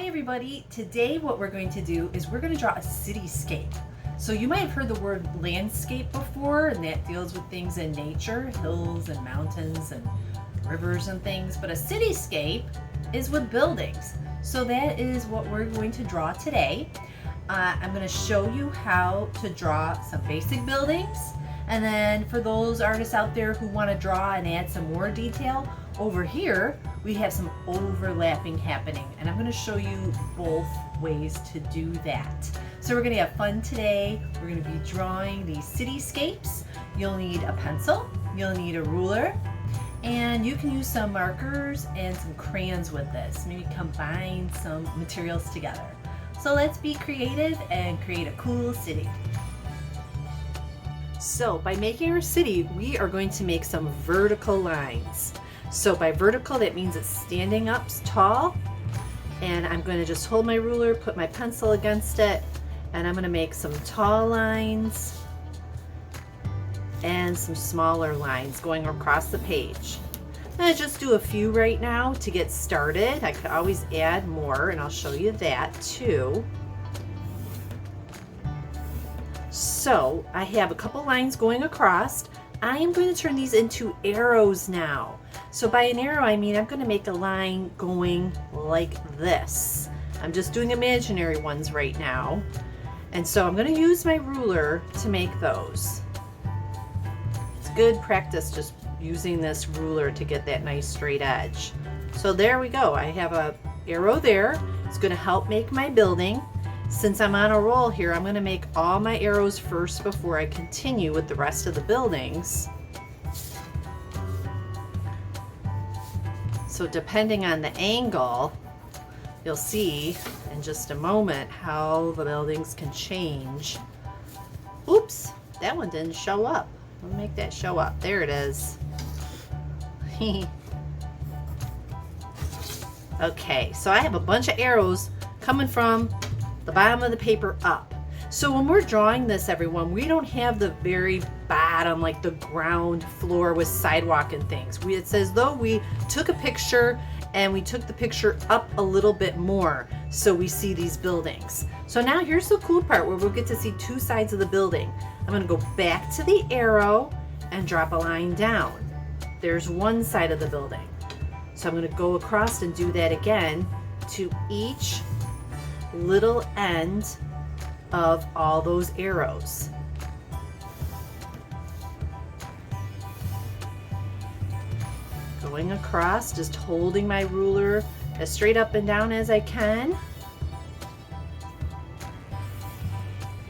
Hi everybody, today what we're going to do is we're going to draw a cityscape. So you might have heard the word landscape before, and that deals with things in nature, hills and mountains and rivers and things, but a cityscape is with buildings. So that is what we're going to draw today. I'm going to show you how to draw some basic buildings, and then for those artists out there who want to draw and add some more detail, over here we have some overlapping happening, and I'm going to show you both ways to do that. So we're going to have fun today. We're going to be drawing these cityscapes. You'll need a pencil, you'll need a ruler, and you can use some markers and some crayons with this. Maybe combine some materials together. So let's be creative and create a cool city. So by making our city, we are going to make some vertical lines. So by vertical, that means it's standing up tall, and I'm going to just hold my ruler, put my pencil against it, and I'm going to make some tall lines and some smaller lines going across the page. I'm going to just do a few right now to get started. I could always add more, and I'll show you that too. So I have a couple lines going across. I am going to turn these into arrows now. So by an arrow, I mean I'm going to make a line going like this. I'm just doing imaginary ones right now. And so I'm going to use my ruler to make those. It's good practice just using this ruler to get that nice straight edge. So there we go. I have a arrow there. It's going to help make my building. Since I'm on a roll here, I'm going to make all my arrows first before I continue with the rest of the buildings. So depending on the angle, you'll see in just a moment how the buildings can change. Oops, that one didn't show up. Let me make that show up. There it is. Okay, so I have a bunch of arrows coming from the bottom of the paper up. So when we're drawing this, everyone, we don't have the very bottom, like the ground floor with sidewalk and things. It's as though we took a picture and we took the picture up a little bit more so we see these buildings. So now here's the cool part where we'll get to see two sides of the building. I'm going to go back to the arrow and drop a line down. There's one side of the building. So I'm going to go across and do that again to each little end of all those arrows. Going across, just holding my ruler as straight up and down as I can.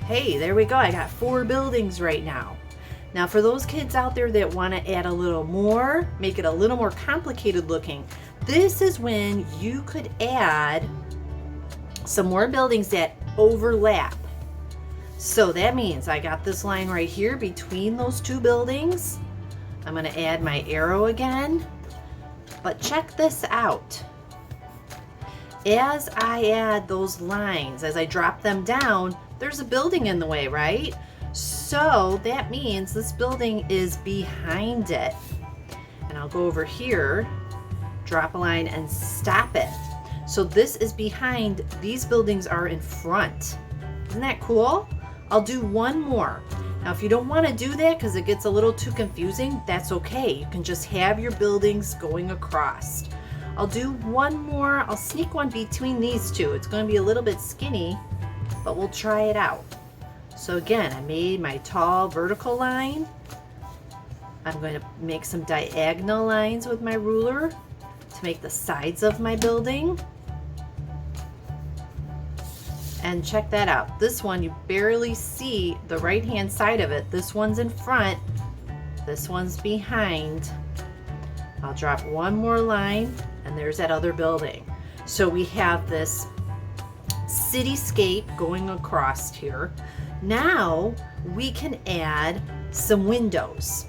Hey, there we go. I got 4 buildings right now. Now for those kids out there that want to add a little more, make it a little more complicated looking, this is when you could add some more buildings that overlap. So that means I got this line right here between those 2 buildings. I'm going to add my arrow again. But check this out. As I add those lines, as I drop them down, there's a building in the way, right? So that means this building is behind it. And I'll go over here, drop a line, and stop it. So this is behind, these buildings are in front. Isn't that cool? I'll do one more. Now if you don't want to do that because it gets a little too confusing, that's okay. You can just have your buildings going across. I'll do one more. I'll sneak one between these 2. It's going to be a little bit skinny, but we'll try it out. So again, I made my tall vertical line. I'm going to make some diagonal lines with my ruler to make the sides of my building. And check that out. This one, you barely see the right-hand side of it. This one's in front. This one's behind. I'll drop one more line, and there's that other building. So we have this cityscape going across here. Now we can add some windows.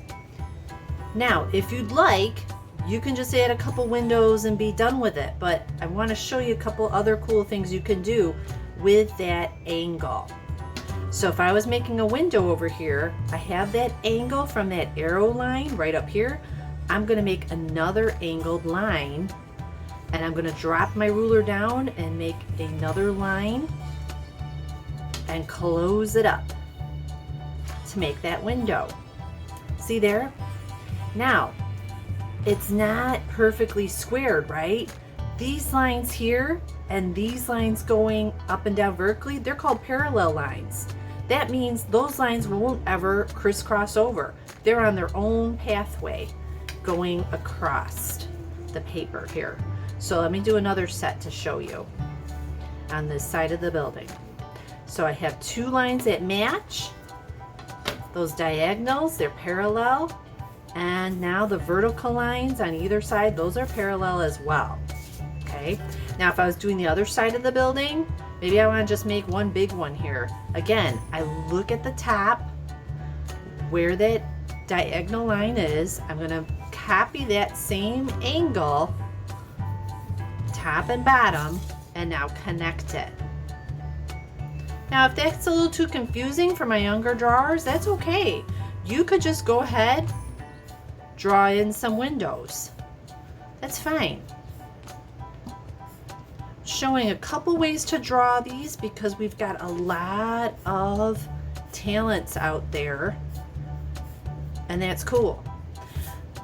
Now, if you'd like, you can just add a couple windows and be done with it. But I want to show you a couple other cool things you can do with that angle. So if I was making a window over here, I have that angle from that arrow line right up here. I'm going to make another angled line And I'm gonna drop my ruler down and make another line and close it up to make that window. See there? Now, it's not perfectly squared, right? These lines here and these lines going up and down vertically, they're called parallel lines. That means those lines won't ever crisscross over. They're on their own pathway going across the paper here. So let me do another set to show you on this side of the building. So I have two lines that match. Those diagonals, they're parallel. And now the vertical lines on either side, those are parallel as well. Okay. Now if I was doing the other side of the building, maybe I want to just make one big one here. Again, I look at the top where that diagonal line is. I'm going to copy that same angle, top and bottom, and now connect it. Now if that's a little too confusing for my younger drawers, that's okay. You could just go ahead, draw in some windows. That's fine. Showing a couple ways to draw these because we've got a lot of talents out there, and that's cool.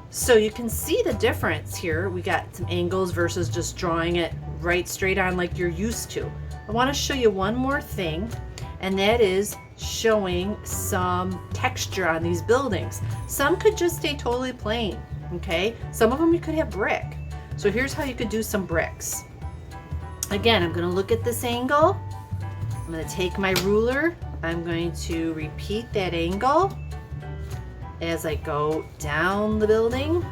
So you can see the difference here. We got some angles versus just drawing it right straight on like you're used to. I want to show you one more thing, and that is showing some texture on these buildings. Some could just stay totally plain, okay? Some of them you could have brick. So here's how you could do some bricks. Again, I'm going to look at this angle. I'm going to take my ruler. I'm going to repeat that angle as I go down the building.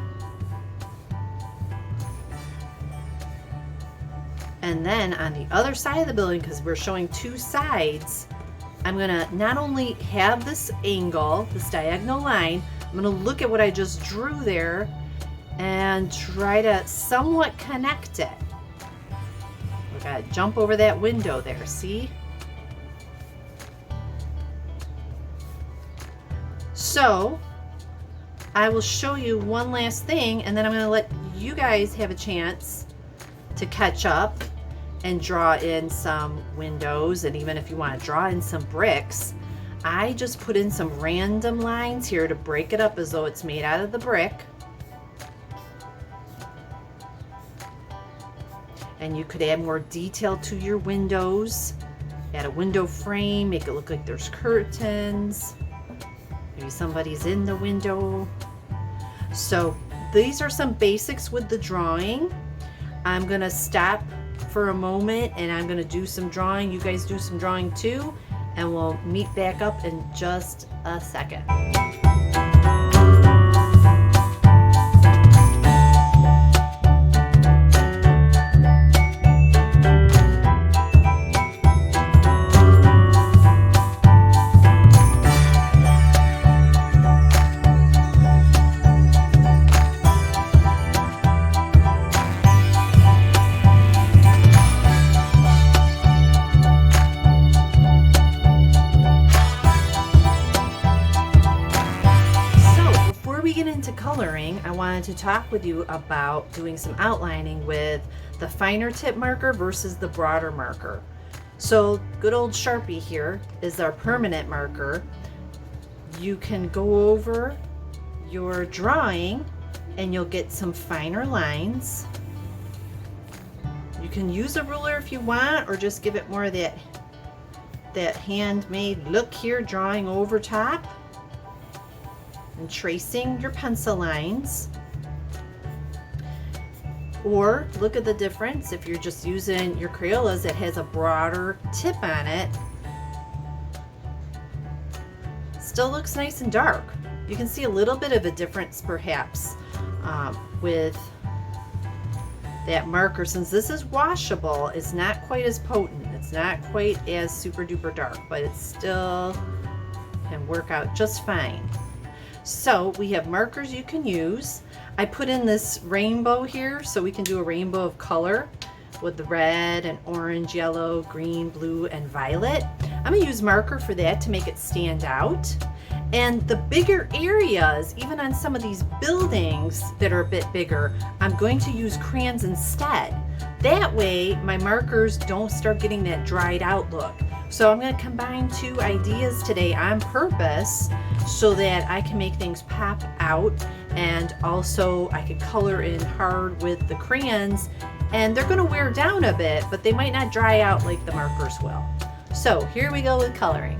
And then on the other side of the building, because we're showing two sides, I'm going to not only have this angle, this diagonal line, I'm going to look at what I just drew there and try to somewhat connect it. We got to jump over that window there, see? So I will show you one last thing, and then I'm going to let you guys have a chance to catch up and draw in some windows, and even if you want to draw in some bricks. I just put in some random lines here to break it up as though it's made out of the brick. And you could add more detail to your windows. Add a window frame, make it look like there's curtains. Maybe somebody's in the window. So these are some basics with the drawing. I'm gonna stop for a moment and I'm gonna do some drawing. You guys do some drawing too, and we'll meet back up in just a second. Coloring, I wanted to talk with you about doing some outlining with the finer tip marker versus the broader marker. So good old Sharpie here is our permanent marker. You can go over your drawing and you'll get some finer lines. You can use a ruler if you want, or just give it more of that handmade look here, drawing over top and tracing your pencil lines. Or look at the difference if you're just using your Crayolas that has a broader tip on it. Still looks nice and dark. You can see a little bit of a difference perhaps with that marker. Since this is washable, it's not quite as potent. It's not quite as super duper dark, but it still can work out just fine. So we have markers you can use. I put in this rainbow here so we can do a rainbow of color with the red and orange, yellow, green, blue, and violet. I'm gonna use marker for that to make it stand out. And the bigger areas, even on some of these buildings that are a bit bigger, I'm going to use crayons instead. That way my markers don't start getting that dried out look. So I'm going to combine two ideas today on purpose so that I can make things pop out, and also I could color in hard with the crayons, and they're going to wear down a bit, but they might not dry out like the markers will. So here we go with coloring.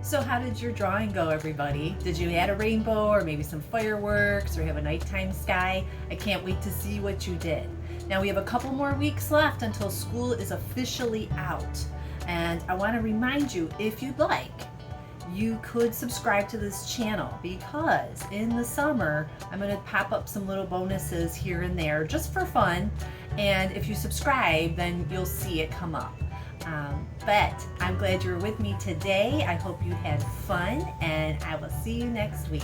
So how did your drawing go, everybody? Did you add a rainbow or maybe some fireworks or have a nighttime sky? I can't wait to see what you did. Now we have a couple more weeks left until school is officially out. And I want to remind you, if you'd like, you could subscribe to this channel, because in the summer I'm going to pop up some little bonuses here and there just for fun. And if you subscribe, then you'll see it come up. But I'm glad you were with me today. I hope you had fun, and I will see you next week.